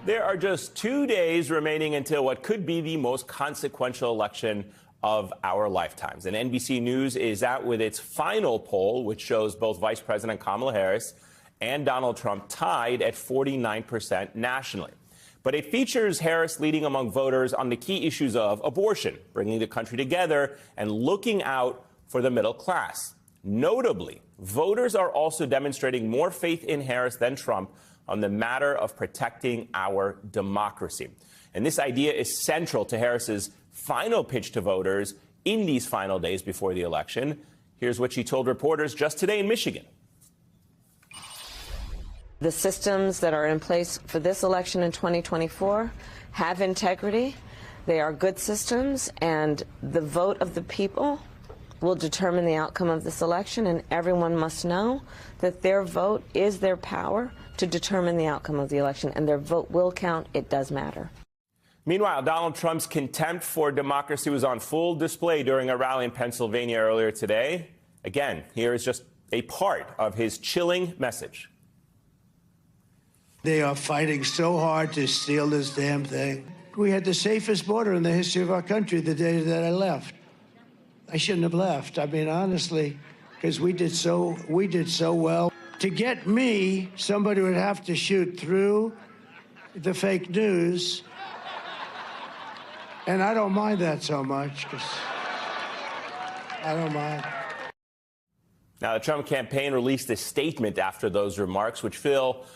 There are just 2 days remaining until what could be the most consequential election of our lifetimes. And NBC News is out with its final poll, which shows both Vice President Kamala Harris and Donald Trump tied at 49% nationally. But it features Harris leading among voters on the key issues of abortion, bringing the country together, and looking out for the middle class. Notably, voters are also demonstrating more faith in Harris than Trump on the matter of protecting our democracy. And this idea is central to Harris's final pitch to voters in these final days before the election. Here's what she told reporters just today in Michigan. The systems that are in place for this election in 2024 have integrity. They are good systems, and the vote of the people will determine the outcome of this election, and everyone must know that their vote is their power to determine the outcome of the election, and their vote will count. It does matter. Meanwhile, Donald Trump's contempt for democracy was on full display during a rally in Pennsylvania earlier today. Again, here is just a part of his chilling message. They are fighting so hard to steal this damn thing. We had the safest border in the history of our country the day that I left. I shouldn't have left. I mean, honestly, because we did so well. To get me, somebody would have to shoot through the fake news. And I don't mind that so much, because I don't mind. Now, the Trump campaign released a statement after those remarks, which feel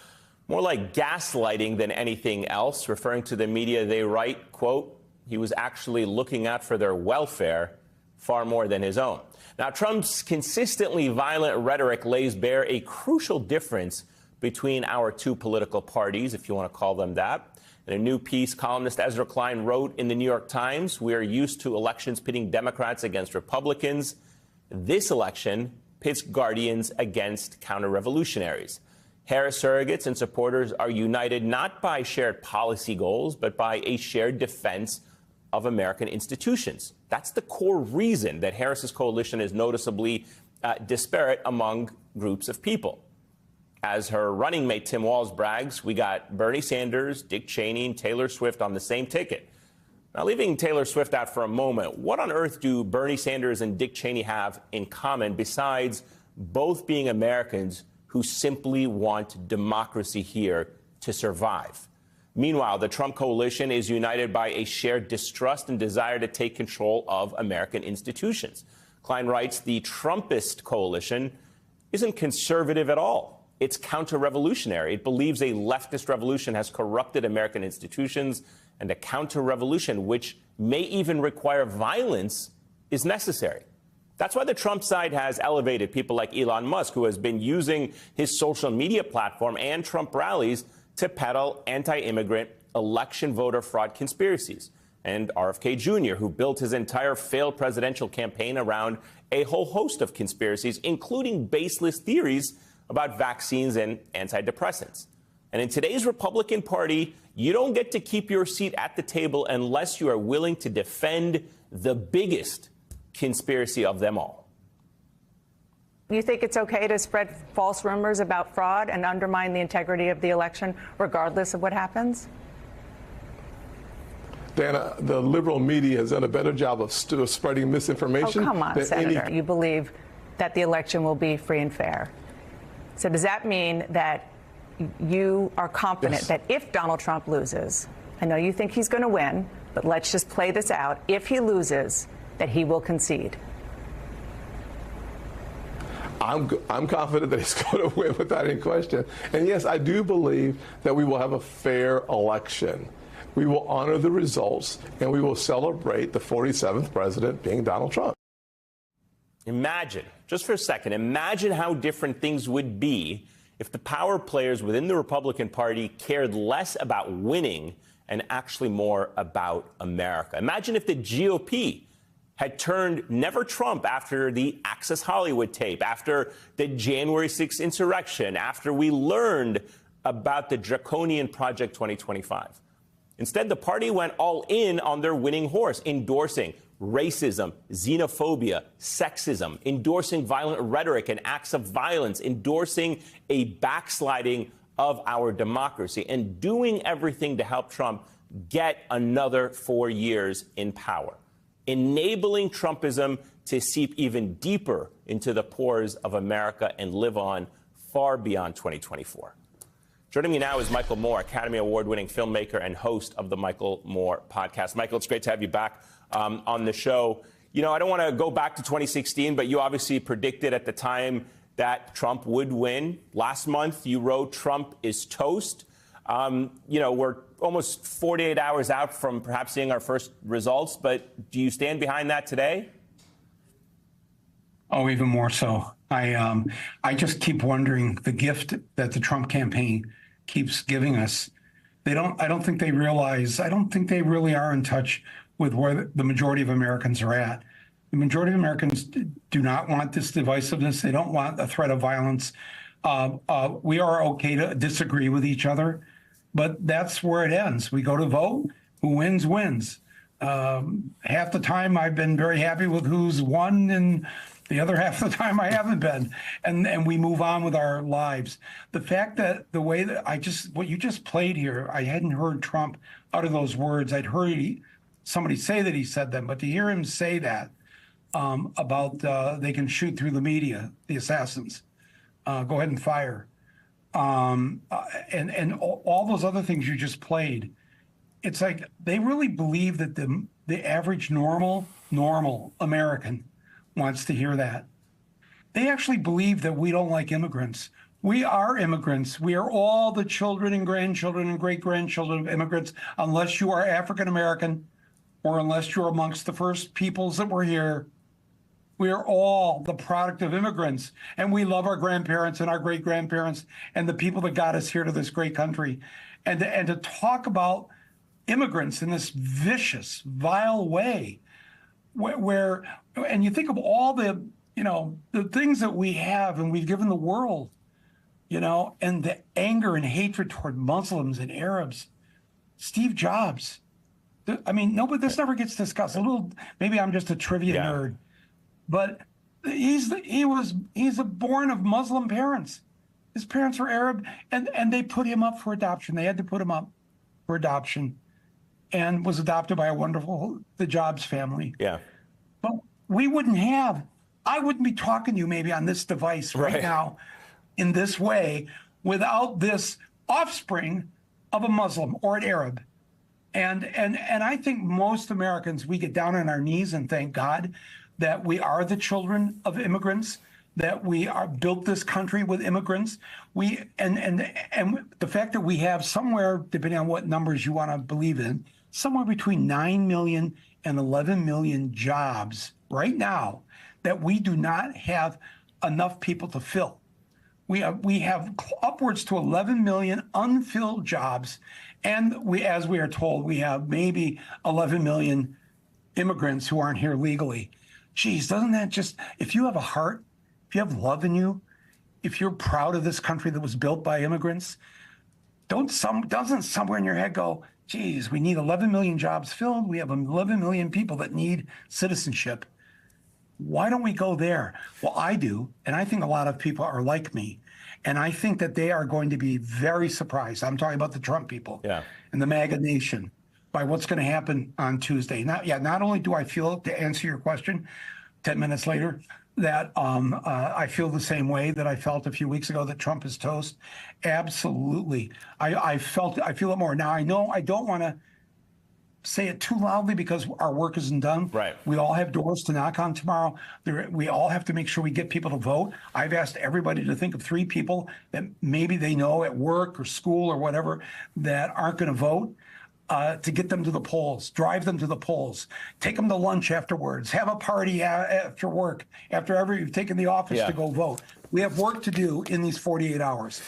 more like gaslighting than anything else. Referring to the media, they write, quote, he was actually looking out for their welfare far more than his own. Now, Trump's consistently violent rhetoric lays bare a crucial difference between our two political parties, if you want to call them that. In a new piece, columnist Ezra Klein wrote in the New York Times, we are used to elections pitting Democrats against Republicans. This election pits guardians against counter-revolutionaries. Harris surrogates and supporters are united not by shared policy goals, but by a shared defense of American institutions. That's the core reason that Harris's coalition is noticeably disparate among groups of people. As her running mate Tim Walz brags, we got Bernie Sanders, Dick Cheney, and Taylor Swift on the same ticket. Now, leaving Taylor Swift out for a moment, what on earth do Bernie Sanders and Dick Cheney have in common besides both being Americans who simply want democracy here to survive? Meanwhile, the Trump coalition is united by a shared distrust and desire to take control of American institutions. Klein writes, the Trumpist coalition isn't conservative at all. It's counter-revolutionary. It believes a leftist revolution has corrupted American institutions, and a counter-revolution, which may even require violence, is necessary. That's why the Trump side has elevated people like Elon Musk, who has been using his social media platform and Trump rallies to peddle anti-immigrant election voter fraud conspiracies, and RFK Jr., who built his entire failed presidential campaign around a whole host of conspiracies, including baseless theories about vaccines and antidepressants. And in today's Republican Party, you don't get to keep your seat at the table unless you are willing to defend the biggest conspiracy of them all. You think it's okay to spread false rumors about fraud and undermine the integrity of the election, regardless of what happens? Dana, the liberal media has done a better job of spreading misinformation. Oh, come on, Senator. You believe that the election will be free and fair. So does that mean that you are confident that if Donald Trump loses, I know you think he's going to win, but let's just play this out, if he loses, that he will concede? I'm confident that he's going to win without any question. And yes, I do believe that we will have a fair election. We will honor the results, and we will celebrate the 47th president being Donald Trump. Imagine, just for a second, imagine how different things would be if the power players within the Republican Party cared less about winning and actually more about America. Imagine if the GOP had turned never Trump after the Access Hollywood tape, after the January 6th insurrection, after we learned about the draconian Project 2025. Instead, the party went all in on their winning horse, endorsing racism, xenophobia, sexism, endorsing violent rhetoric and acts of violence, endorsing a backsliding of our democracy and doing everything to help Trump get another 4 years in power, enabling Trumpism to seep even deeper into the pores of America and live on far beyond 2024. Joining me now is Michael Moore, Academy Award-winning filmmaker and host of the Michael Moore podcast. Michael, it's great to have you back on the show. You know, I don't want to go back to 2016, but you obviously predicted at the time that Trump would win. Last month, you wrote Trump is toast. You know, we're almost 48 hours out from perhaps seeing our first results, but do you stand behind that today? Oh, even more so. I just keep wondering the gift that the Trump campaign keeps giving us. I don't think they realize, I don't think they really are in touch with where the majority of Americans are at. The majority of Americans do not want this divisiveness. They don't want a threat of violence. We are okay to disagree with each other, but that's where it ends. We go to vote. Who wins, wins. Half the time I've been very happy with who's won, and the other half of the time I haven't been. And we move on with our lives. The fact that the way that what you just played here, I hadn't heard Trump utter those words. I'd heard somebody say that he said them, but to hear him say that about they can shoot through the media, the assassins, go ahead and fire, and all those other things you just played, it's like they really believe that the average normal American wants to hear that. They actually believe that we don't like immigrants. We are immigrants. We are all the children and grandchildren and great-grandchildren of immigrants, unless you are African American or unless you're amongst the first peoples that were here. We are all the product of immigrants, and we love our grandparents and our great-grandparents and the people that got us here to this great country. And to talk about immigrants in this vicious, vile way, where and you think of all the things that we have and we've given the world, and the anger and hatred toward Muslims and Arabs. Steve Jobs. I mean, this never gets discussed. Maybe I'm just a trivia nerd, but he's born of Muslim parents. His parents were Arab, and they put him up for adoption. They had to put him up for adoption, and was adopted by the Jobs family. Yeah. But I wouldn't be talking to you maybe on this device right now in this way without this offspring of a Muslim or an Arab. And I think most Americans, we get down on our knees and thank God that we are the children of immigrants, that we are built this country with immigrants. And the fact that we have somewhere, depending on what numbers you want to believe in, somewhere between 9 million and 11 million jobs right now that we do not have enough people to fill. We have upwards to 11 million unfilled jobs, and as we are told, we have maybe 11 million immigrants who aren't here legally. Geez, doesn't that just, if you have a heart, if you have love in you, if you're proud of this country that was built by immigrants, doesn't somewhere in your head go, geez, we need 11 million jobs filled. We have 11 million people that need citizenship. Why don't we go there? Well, I do, and I think a lot of people are like me, and I think that they are going to be very surprised. I'm talking about the Trump people and the MAGA nation by what's going to happen on Tuesday. Not only do I feel, to answer your question 10 minutes later, that I feel the same way that I felt a few weeks ago that Trump is toast. Absolutely. I feel it more. Now, I know I don't want to say it too loudly because our work isn't done. Right. We all have doors to knock on tomorrow. We all have to make sure we get people to vote. I've asked everybody to think of 3 people that maybe they know at work or school or whatever that aren't going to vote. To get them to the polls, drive them to the polls, take them to lunch afterwards, have a party after work, after you've taken the office to go vote. We have work to do in these 48 hours.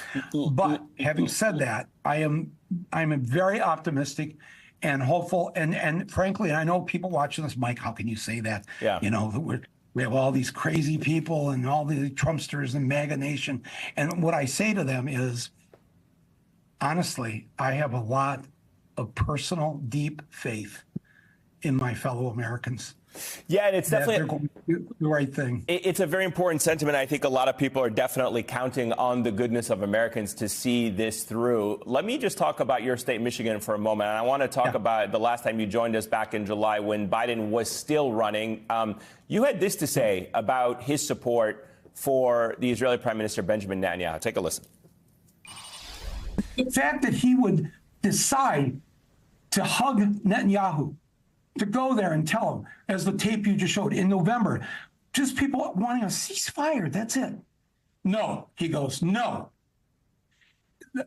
But having said that, I'm very optimistic and hopeful. And frankly, I know people watching this, Mike, how can you say that? Yeah. We have all these crazy people and all the Trumpsters and MAGA nation. And what I say to them is, honestly, I have a lot of personal, deep faith in my fellow Americans. Yeah, and it's that definitely they're going to do the right thing. It's a very important sentiment. I think a lot of people are definitely counting on the goodness of Americans to see this through. Let me just talk about your state, Michigan, for a moment. And I want to talk about the last time you joined us back in July when Biden was still running. You had this to say about his support for the Israeli Prime Minister Benjamin Netanyahu. Take a listen. The fact that he would decide to hug Netanyahu, to go there and tell him, as the tape you just showed in November, just people wanting a ceasefire, that's it. No, he goes, no.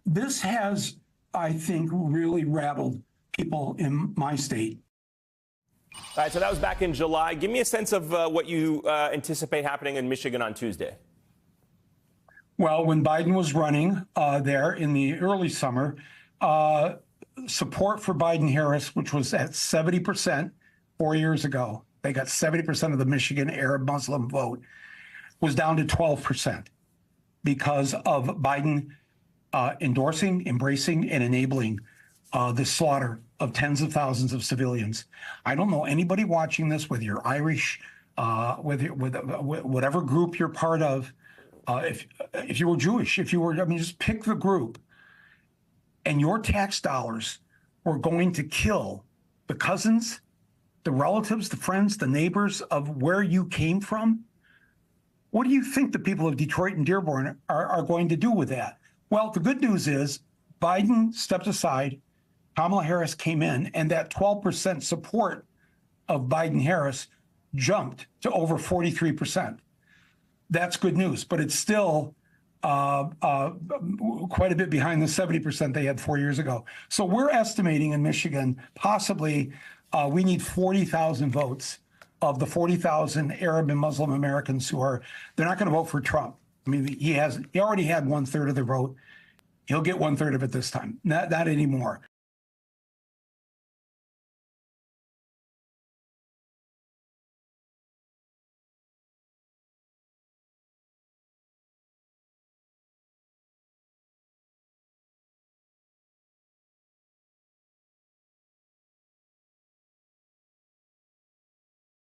This has, I think, really rattled people in my state. All right, so that was back in July. Give me a sense of what you anticipate happening in Michigan on Tuesday. Well, when Biden was running there in the early summer, support for Biden-Harris, which was at 70% 4 years ago, they got 70% of the Michigan Arab Muslim vote, was down to 12% because of Biden endorsing, embracing, and enabling the slaughter of tens of thousands of civilians. I don't know anybody watching this, whether you're Irish, whatever group you're part of, if you were Jewish, if you were, I mean, just pick the group, and your tax dollars were going to kill the cousins, the relatives, the friends, the neighbors of where you came from. What do you think the people of Detroit and Dearborn are going to do with that? Well, the good news is Biden stepped aside, Kamala Harris came in, and that 12% support of Biden-Harris jumped to over 43%. That's good news, but it's still quite a bit behind the 70% they had 4 years ago. So we're estimating in Michigan, possibly we need 40,000 votes of the 40,000 Arab and Muslim Americans they're not going to vote for Trump. I mean, he already had 1/3 of the vote. He'll get 1/3 of it this time, not anymore.